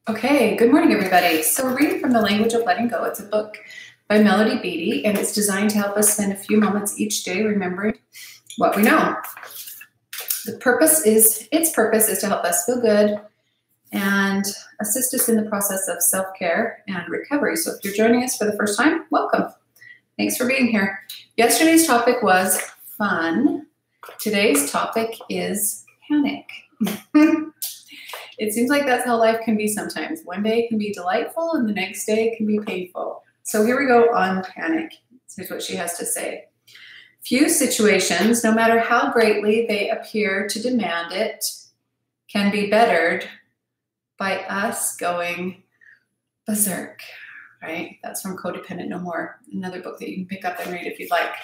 Okay, good morning, everybody. So we're reading from The Language of Letting Go. It's a book by Melody Beattie, and it's designed to help us spend a few moments each day remembering what we know. Its purpose is to help us feel good and assist us in the process of self-care and recovery. So if you're joining us for the first time, welcome. Thanks for being here. Yesterday's topic was fun. Today's topic is panic. It seems like that's how life can be sometimes. One day can be delightful and the next day can be painful. So here we go on panic. Here's what she has to say. Few situations, no matter how greatly they appear to demand it, can be bettered by us going berserk, right? That's from Codependent No More, another book that you can pick up and read if you'd like.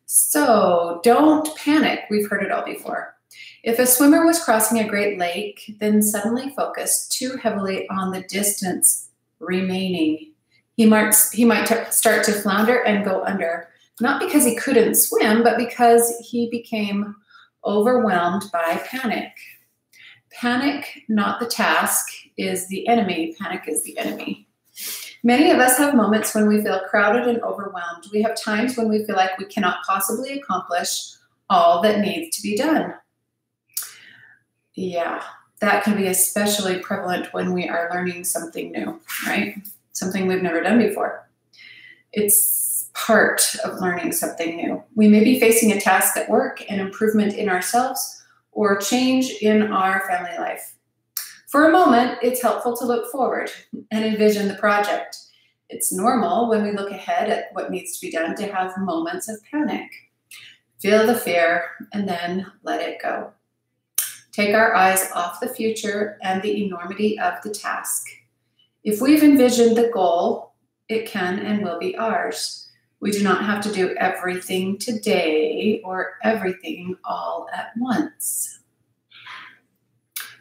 So don't panic. We've heard it all before. If a swimmer was crossing a great lake, then suddenly focused too heavily on the distance remaining, he might start to flounder and go under, not because he couldn't swim, but because he became overwhelmed by panic. Panic, not the task, is the enemy. Panic is the enemy. Many of us have moments when we feel crowded and overwhelmed. We have times when we feel like we cannot possibly accomplish all that needs to be done. Yeah, that can be especially prevalent when we are learning something new, right? Something we've never done before. It's part of learning something new. We may be facing a task at work, an improvement in ourselves, or change in our family life. For a moment, it's helpful to look forward and envision the project. It's normal when we look ahead at what needs to be done to have moments of panic. Feel the fear and then let it go. Take our eyes off the future and the enormity of the task. If we've envisioned the goal, it can and will be ours. We do not have to do everything today or everything all at once.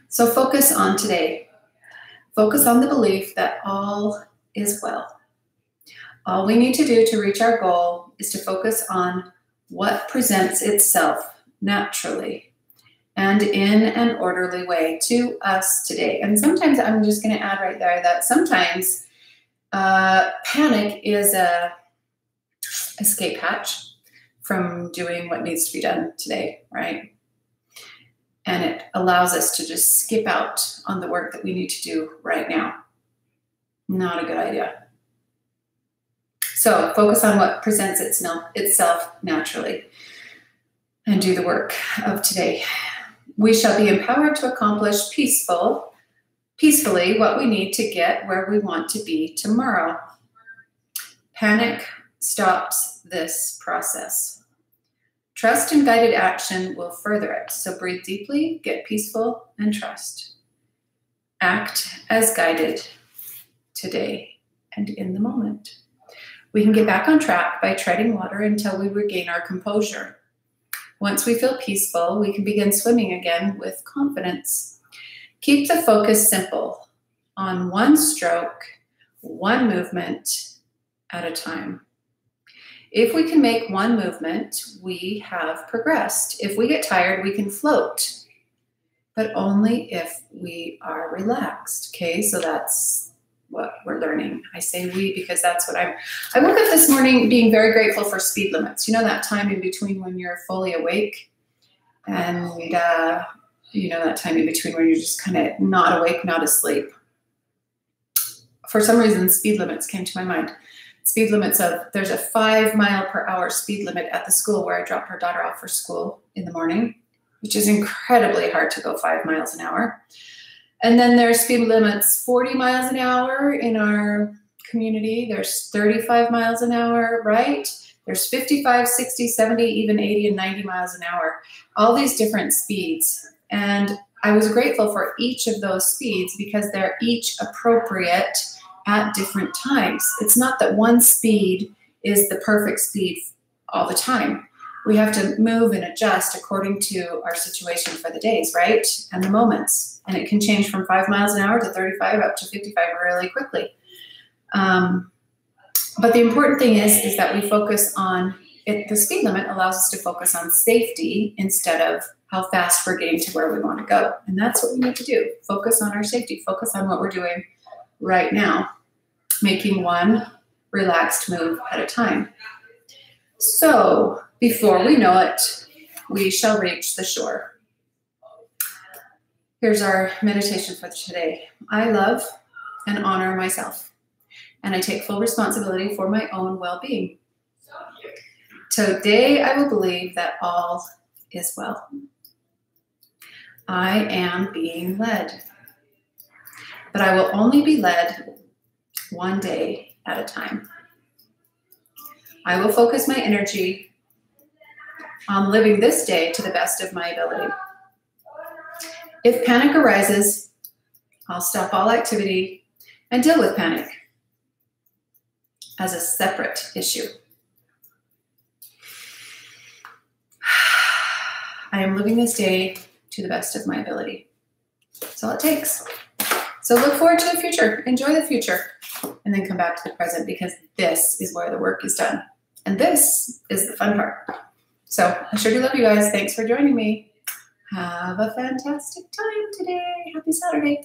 So focus on today. Focus on the belief that all is well. All we need to do to reach our goal is to focus on what presents itself naturally and in an orderly way to us today. And sometimes I'm just going to add right there that sometimes panic is a escape hatch from doing what needs to be done today, right? And it allows us to just skip out on the work that we need to do right now. Not a good idea. So focus on what presents itself naturally and do the work of today. We shall be empowered to accomplish peacefully what we need to get where we want to be tomorrow. Panic stops this process. Trust and guided action will further it. So breathe deeply, get peaceful, and trust. Act as guided today and in the moment. We can get back on track by treading water until we regain our composure. Once we feel peaceful, we can begin swimming again with confidence. Keep the focus simple on one stroke, one movement at a time. If we can make one movement, we have progressed. If we get tired, we can float, but only if we are relaxed. Okay, so that's what we're learning. I say we because that's what I woke up this morning being very grateful for speed limits. You know, that time in between when you're fully awake and, that time in between where you're just kind of not awake, not asleep. For some reason, speed limits came to my mind. Speed limits there's a 5 mile per hour speed limit at the school where I dropped our daughter off for school in the morning, which is incredibly hard to go 5 miles an hour. And then there's speed limits 40 miles an hour in our community. There's 35 miles an hour, right? There's 55, 60, 70, even 80 and 90 miles an hour. All these different speeds. And I was grateful for each of those speeds because they're each appropriate at different times. It's not that one speed is the perfect speed all the time. We have to move and adjust according to our situation for the days, right? And the moments. And it can change from 5 miles an hour to 35 up to 55 really quickly. But the important thing is that we focus on it. The speed limit allows us to focus on safety instead of how fast we're getting to where we want to go. And that's what we need to do. Focus on our safety. Focus on what we're doing right now, making one relaxed move at a time. So before we know it, we shall reach the shore. Here's our meditation for today. I love and honor myself, and I take full responsibility for my own well-being. Today, I will believe that all is well. I am being led, but I will only be led one day at a time. I will focus my energy on living this day to the best of my ability. If panic arises, I'll stop all activity and deal with panic as a separate issue. I am living this day to the best of my ability. That's all it takes. So look forward to the future, enjoy the future, and then come back to the present, because this is where the work is done. And this is the fun part. So I sure do love you guys. Thanks for joining me. Have a fantastic time today. Happy Saturday.